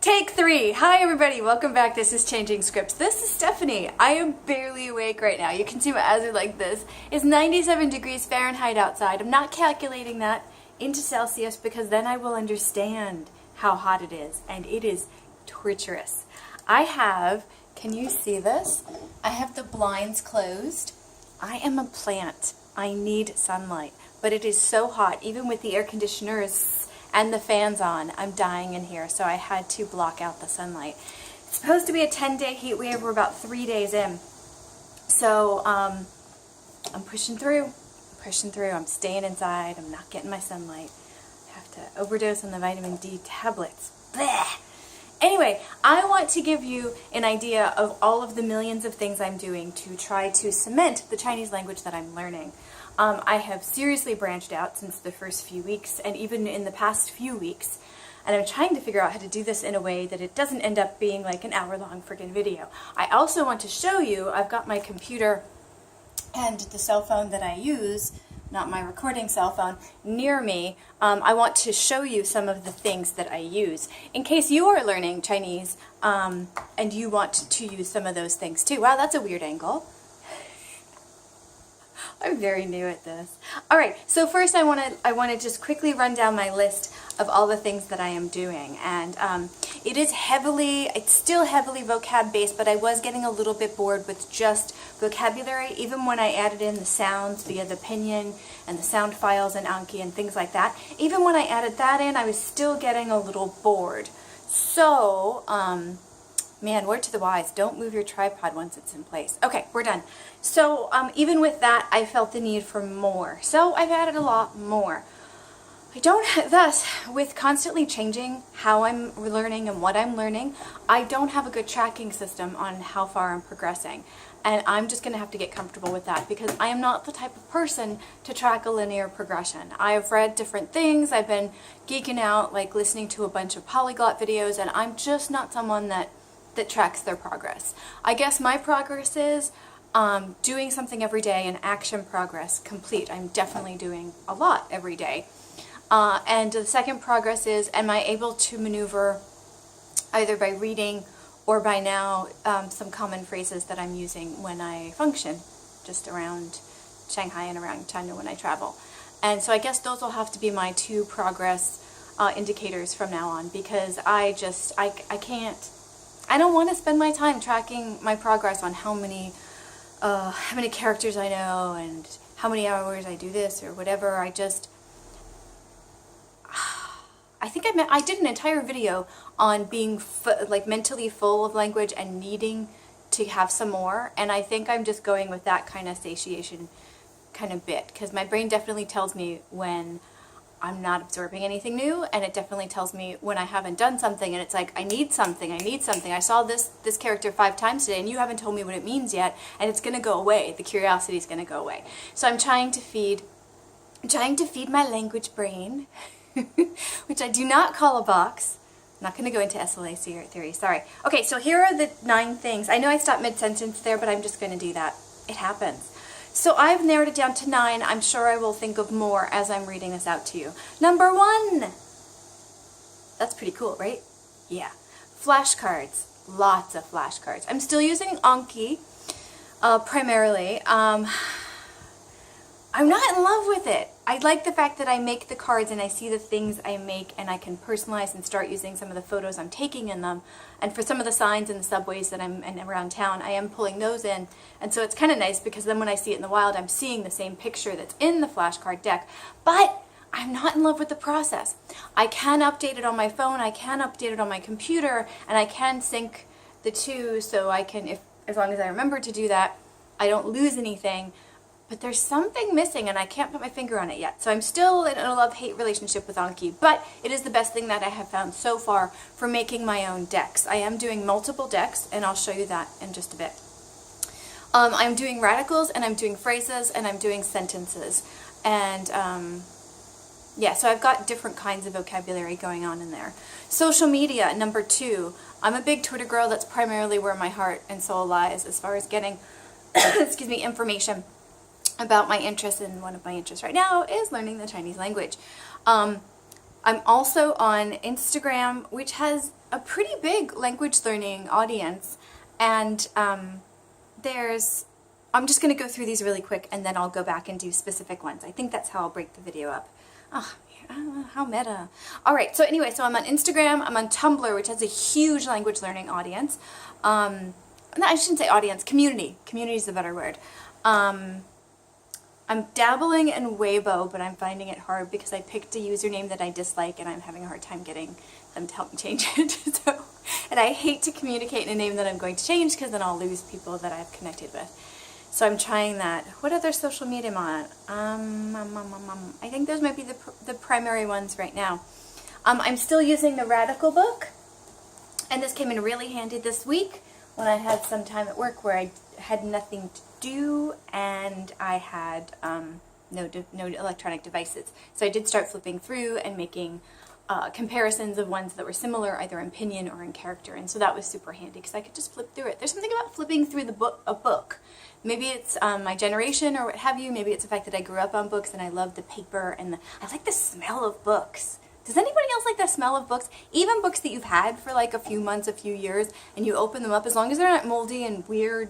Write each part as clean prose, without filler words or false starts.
Take 3. Hi everybody, welcome back. This is Changing Scripts. This is Stephanie. I am barely awake right now. You can see my eyes are like this. It's 97 degrees Fahrenheit outside. I'm not calculating that into Celsius because then I will understand how hot it is, and it is torturous. I have, can you see this? I have the blinds closed. I am a plant. I need sunlight, but it is so hot, even with the air conditioners and the fans on. I'm dying in here, so I had to block out the sunlight. It's supposed to be a 10-day heat wave. We're about 3 days in. So I'm pushing through. I'm staying inside. I'm not getting my sunlight. I have to overdose on the vitamin D tablets. Blech. Anyway, I want to give you an idea of all of the millions of things I'm doing to try to cement the Chinese language that I'm learning. I have seriously branched out since the first few weeks, and even in the past few weeks, and I'm trying to figure out how to do this in a way that it doesn't end up being like an hour-long friggin' video. I also want to show you, I've got my computer and the cell phone that I use, not my recording cell phone, near me. I want to show you some of the things that I use in case you are learning Chinese and you want to use some of those things too. Wow, that's a weird angle. I'm very new at this. Alright, so first I want to just quickly run down my list of all the things that I am doing. And it's still heavily vocab based, but I was getting a little bit bored with just vocabulary, even when I added in the sounds via the pinyin and the sound files and Anki and things like that. Even when I added that in, I was still getting a little bored. So, man, word to the wise, don't move your tripod once it's in place. Okay, we're done. So even with that, I felt the need for more. So I've added a lot more. Thus, with constantly changing how I'm learning and what I'm learning, I don't have a good tracking system on how far I'm progressing. And I'm just going to have to get comfortable with that because I am not the type of person to track a linear progression. I have read different things. I've been geeking out, like listening to a bunch of Polyglot videos, and I'm just not someone that tracks their progress. I guess my progress is doing something every day and action progress complete. I'm definitely doing a lot every day. And the second progress is, am I able to maneuver either by reading or by now some common phrases that I'm using when I function just around Shanghai and around China when I travel. And so I guess those will have to be my two progress indicators from now on, because I don't want to spend my time tracking my progress on how many characters I know and how many hours I do this or whatever. I think I did an entire video on being mentally full of language and needing to have some more, and I think I'm just going with that kind of satiation kind of bit, because my brain definitely tells me when I'm not absorbing anything new, and it definitely tells me when I haven't done something, and it's like, I need something. I saw this character 5 times today, and you haven't told me what it means yet, and it's going to go away. The curiosity is going to go away. So I'm trying to feed my language brain, which I do not call a box. I'm not going to go into SLA theory, sorry. Okay, so here are the 9 things. I know I stopped mid-sentence there, but I'm just going to do that. It happens. So I've narrowed it down to 9. I'm sure I will think of more as I'm reading this out to you. Number 1. That's pretty cool, right? Yeah. Flashcards. Lots of flashcards. I'm still using Anki primarily. I'm not in love with it. I like the fact that I make the cards and I see the things I make and I can personalize and start using some of the photos I'm taking in them. And for some of the signs in the subways that I'm in around town, I am pulling those in. And so it's kind of nice because then when I see it in the wild, I'm seeing the same picture that's in the flashcard deck. But I'm not in love with the process. I can update it on my phone, I can update it on my computer, and I can sync the two so I can, as long as I remember to do that, I don't lose anything. But there's something missing and I can't put my finger on it yet. So I'm still in a love-hate relationship with Anki, but it is the best thing that I have found so far for making my own decks. I am doing multiple decks, and I'll show you that in just a bit. I'm doing radicals, and I'm doing phrases, and I'm doing sentences. And yeah, so I've got different kinds of vocabulary going on in there. Social media, number 2. I'm a big Twitter girl. That's primarily where my heart and soul lies as far as getting excuse me, information about my interests, and one of my interests right now is learning the Chinese language. I'm also on Instagram, which has a pretty big language learning audience, and I'm just going to go through these really quick, and then I'll go back and do specific ones. I think that's how I'll break the video up. Oh, how meta. All right, so anyway, so I'm on Instagram, I'm on Tumblr, which has a huge language learning audience. I shouldn't say audience, community. Community is a better word. I'm dabbling in Weibo, but I'm finding it hard because I picked a username that I dislike and I'm having a hard time getting them to help me change it. And I hate to communicate in a name that I'm going to change because then I'll lose people that I've connected with. So I'm trying that. What other social media am I on? I think those might be the primary ones right now. I'm still using the Radical book, and this came in really handy this week when I had some time at work where I had nothing to do and I had no electronic devices. So I did start flipping through and making comparisons of ones that were similar either in opinion or in character, and so that was super handy because I could just flip through it. There's something about flipping through a book. Maybe it's my generation or what have you. Maybe it's the fact that I grew up on books and I love the paper and I like the smell of books. Does anybody else like the smell of books? Even books that you've had for like a few months, a few years, and you open them up, as long as they're not moldy and weird,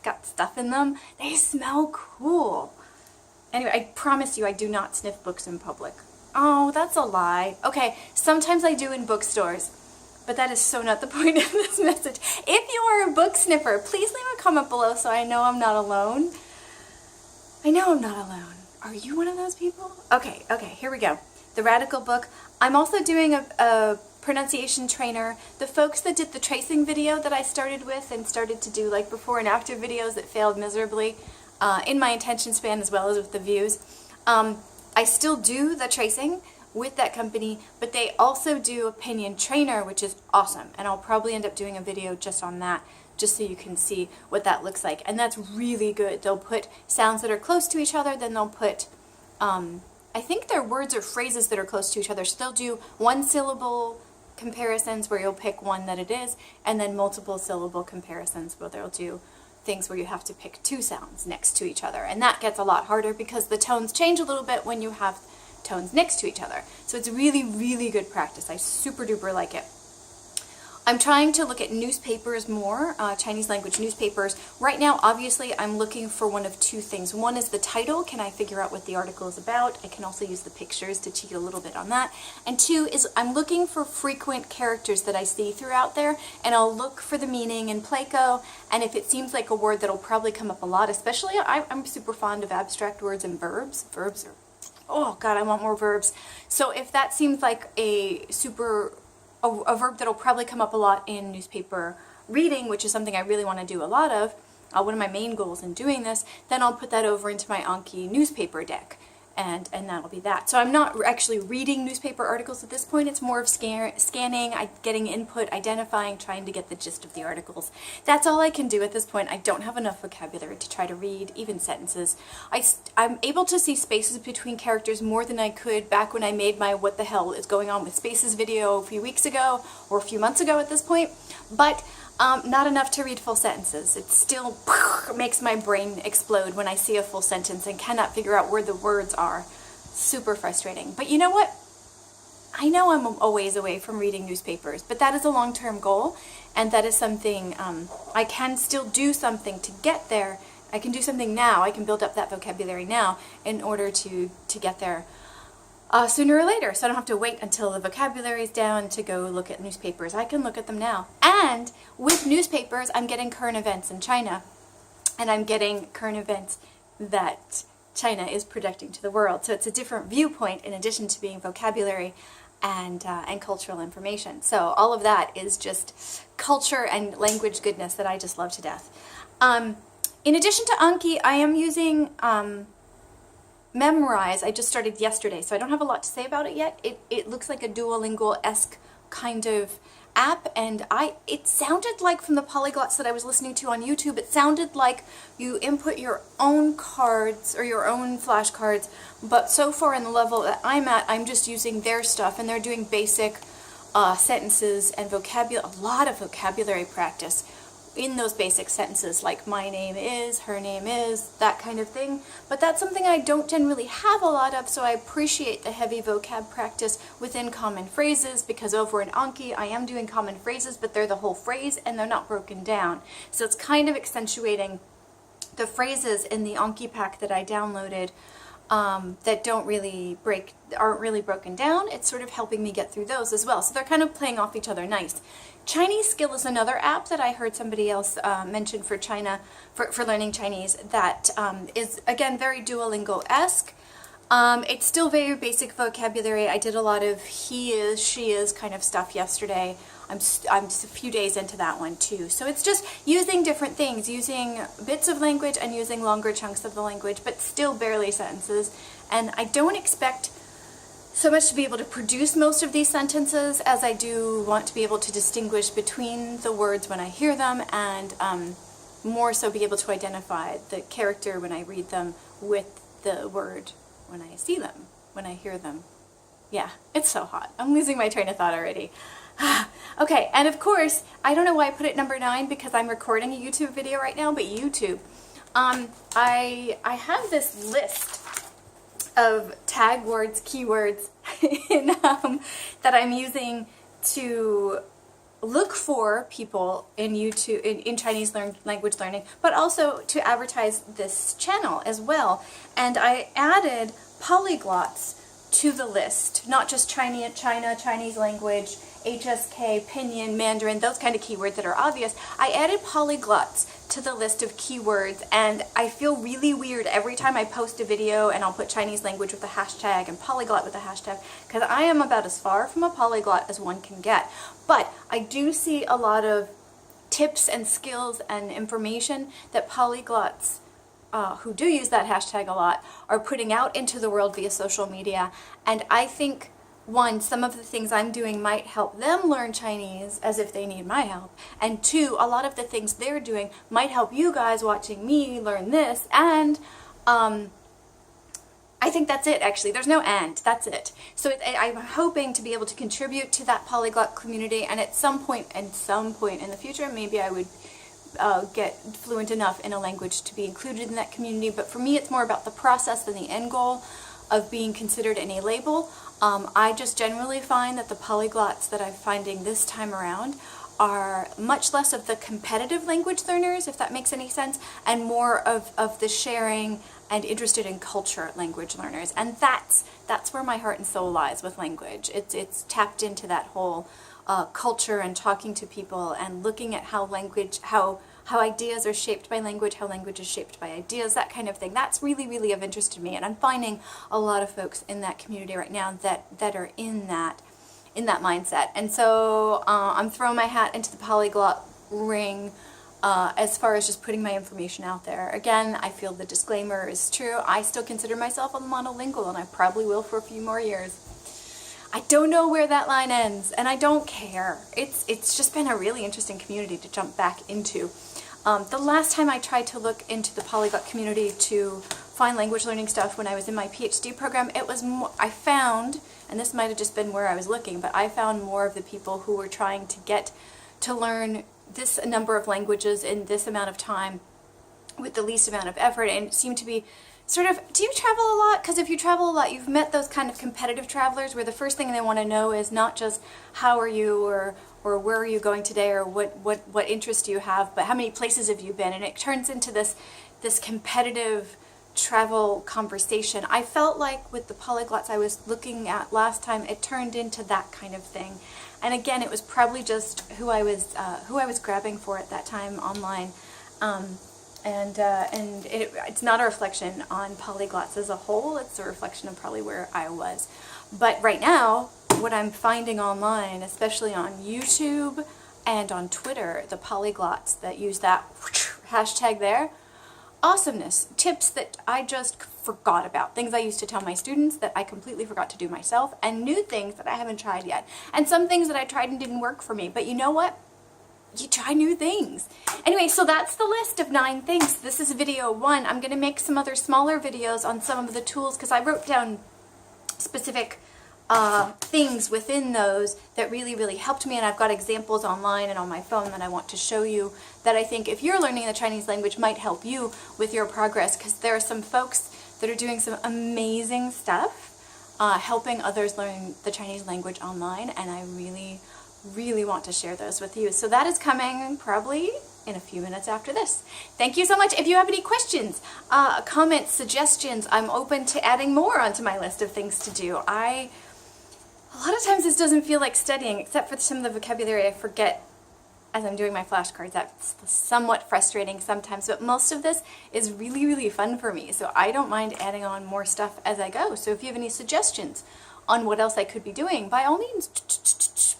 got stuff in them, they smell cool. Anyway, I promise you I do not sniff books in public. Oh, that's a lie. Okay, sometimes I do in bookstores, but that is so not the point of this message. If you are a book sniffer, please leave a comment below so I know I'm not alone. I know I'm not alone. Are you one of those people? Okay, here we go. The Radical book. I'm also doing a pronunciation trainer. The folks that did the tracing video that I started with and started to do like before and after videos that failed miserably in my attention span as well as with the views. I still do the tracing with that company, but they also do opinion trainer, which is awesome. And I'll probably end up doing a video just on that, just so you can see what that looks like. And that's really good. They'll put sounds that are close to each other, then they'll put I think they're words or phrases that are close to each other. So they'll do one syllable comparisons where you'll pick one that it is, and then multiple syllable comparisons where they'll do things where you have to pick two sounds next to each other. And that gets a lot harder because the tones change a little bit when you have tones next to each other. So it's really, really good practice. I super duper like it. I'm trying to look at newspapers more, Chinese language newspapers. Right now, obviously, I'm looking for one of two things. One is the title. Can I figure out what the article is about? I can also use the pictures to cheat a little bit on that. And two is I'm looking for frequent characters that I see throughout there, and I'll look for the meaning in Pleco, and if it seems like a word that'll probably come up a lot, especially I'm super fond of abstract words and verbs. Verbs are, oh God, I want more verbs. So if that seems like a verb that'll probably come up a lot in newspaper reading, which is something I really want to do a lot of, one of my main goals in doing this, then I'll put that over into my Anki newspaper deck, and that'll be that. So I'm not actually reading newspaper articles at this point. It's more of scanning, getting input, identifying, trying to get the gist of the articles. That's all I can do at this point. I don't have enough vocabulary to try to read even sentences. I'm able to see spaces between characters more than I could back when I made my What the Hell is Going On with Spaces video a few weeks ago or a few months ago at this point, but not enough to read full sentences. It still makes my brain explode when I see a full sentence and cannot figure out where the words are. Super frustrating. But you know what? I know I'm a ways away from reading newspapers, but that is a long-term goal, and that is something I can still do something to get there. I can do something now. I can build up that vocabulary now in order to get there sooner or later, so I don't have to wait until the vocabulary is down to go look at newspapers. I can look at them now. And with newspapers, I'm getting current events in China, and I'm getting current events that China is projecting to the world. So it's a different viewpoint in addition to being vocabulary and cultural information. So all of that is just culture and language goodness that I just love to death. In addition to Anki, I am using Memrise. I just started yesterday, so I don't have a lot to say about it yet. It looks like a Duolingo-esque kind of app, and it sounded like, from the polyglots that I was listening to on YouTube, it sounded like you input your own cards or your own flashcards, but so far in the level that I'm at, I'm just using their stuff, and they're doing basic sentences and a lot of vocabulary practice. in those basic sentences, like my name is, her name is, that kind of thing. But that's something I don't generally have a lot of, so I appreciate the heavy vocab practice within common phrases, because over in Anki I am doing common phrases, but they're the whole phrase and they're not broken down. So it's kind of accentuating the phrases in the Anki pack that I downloaded that aren't really broken down. It's sort of helping me get through those as well. So they're kind of playing off each other nice. Chinese Skill is another app that I heard somebody else mention for China, for learning Chinese, that is, again, very Duolingo-esque. It's still very basic vocabulary. I did a lot of he is, she is kind of stuff yesterday. I'm just a few days into that one too. So it's just using different things, using bits of language and using longer chunks of the language, but still barely sentences. And I don't expect so much to be able to produce most of these sentences as I do want to be able to distinguish between the words when I hear them, and more so be able to identify the character when I read them with the word when I see them, when I hear them. Yeah, it's so hot. I'm losing my train of thought already. Okay, and of course, I don't know why I put it number 9, because I'm recording a YouTube video right now, but YouTube. I have this list of tag words, keywords that I'm using to look for people in YouTube, in Chinese language learning, but also to advertise this channel as well. And I added polyglots to the list, not just China, Chinese language, HSK, Pinyin, Mandarin, those kind of keywords that are obvious. I added polyglots to the list of keywords, and I feel really weird every time I post a video and I'll put Chinese language with a hashtag and polyglot with a hashtag, because I am about as far from a polyglot as one can get. But I do see a lot of tips and skills and information that polyglots who do use that hashtag a lot are putting out into the world via social media. And I think, one, some of the things I'm doing might help them learn Chinese as if they need my help. And two, a lot of the things they're doing might help you guys watching me learn this. And I think that's it, actually. There's no and. That's it. So I'm hoping to be able to contribute to that polyglot community, and at some point in the future, maybe I would get fluent enough in a language to be included in that community. But for me, it's more about the process than the end goal of being considered in a label. I just generally find that the polyglots that I'm finding this time around are much less of the competitive language learners, if that makes any sense, and more of the sharing and interested in culture language learners. And that's where my heart and soul lies with language. It's tapped into that whole culture and talking to people and looking at how ideas are shaped by language, how language is shaped by ideas, that kind of thing. That's really, really of interest to me, and I'm finding a lot of folks in that community right now that are in that mindset. And so I'm throwing my hat into the polyglot ring as far as just putting my information out there. Again, I feel the disclaimer is true. I still consider myself a monolingual, and I probably will for a few more years. I don't know where that line ends, and I don't care. It's just been a really interesting community to jump back into. The last time I tried to look into the polyglot community to find language learning stuff when I was in my PhD program, I found, and this might have just been where I was looking, but I found more of the people who were trying to get to learn this number of languages in this amount of time with the least amount of effort, and it seemed to be sort of, do you travel a lot? Because if you travel a lot, you've met those kind of competitive travelers where the first thing they want to know is not just how are you or where are you going today or what interests do you have, but how many places have you been? And it turns into this competitive travel conversation. I felt like with the polyglots I was looking at last time, it turned into that kind of thing. And again, it was probably just who I was grabbing for at that time online. And it's not a reflection on polyglots as a whole, it's a reflection of probably where I was. But right now, what I'm finding online, especially on YouTube and on Twitter, the polyglots that use that hashtag there, awesomeness, tips that I just forgot about, things I used to tell my students that I completely forgot to do myself, and new things that I haven't tried yet, and some things that I tried and didn't work for me. But you know what? You try new things. Anyway, so that's the list of 9 things. This is video 1. I'm going to make some other smaller videos on some of the tools because I wrote down specific things within those that really, really helped me. And I've got examples online and on my phone that I want to show you that I think if you're learning the Chinese language might help you with your progress, because there are some folks that are doing some amazing stuff helping others learn the Chinese language online, and I really, really want to share those with you. So that is coming probably in a few minutes after this. Thank you so much. If you have any questions, comments, suggestions, I'm open to adding more onto my list of things to do. A lot of times this doesn't feel like studying, except for some of the vocabulary I forget as I'm doing my flashcards. That's somewhat frustrating sometimes, but most of this is really, really fun for me. So I don't mind adding on more stuff as I go. So if you have any suggestions on what else I could be doing, by all means,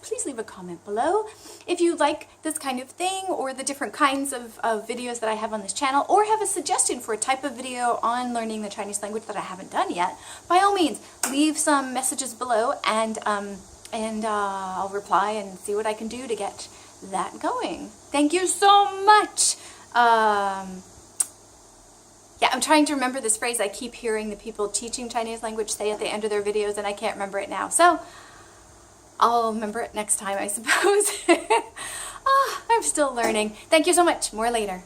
please leave a comment below. If you like this kind of thing or the different kinds of videos that I have on this channel, or have a suggestion for a type of video on learning the Chinese language that I haven't done yet, by all means, leave some messages below, and I'll reply and see what I can do to get that going. Thank you so much. Yeah, I'm trying to remember this phrase I keep hearing the people teaching Chinese language say at the end of their videos, and I can't remember it now. So I'll remember it next time, I suppose. I'm still learning. Thank you so much. More later.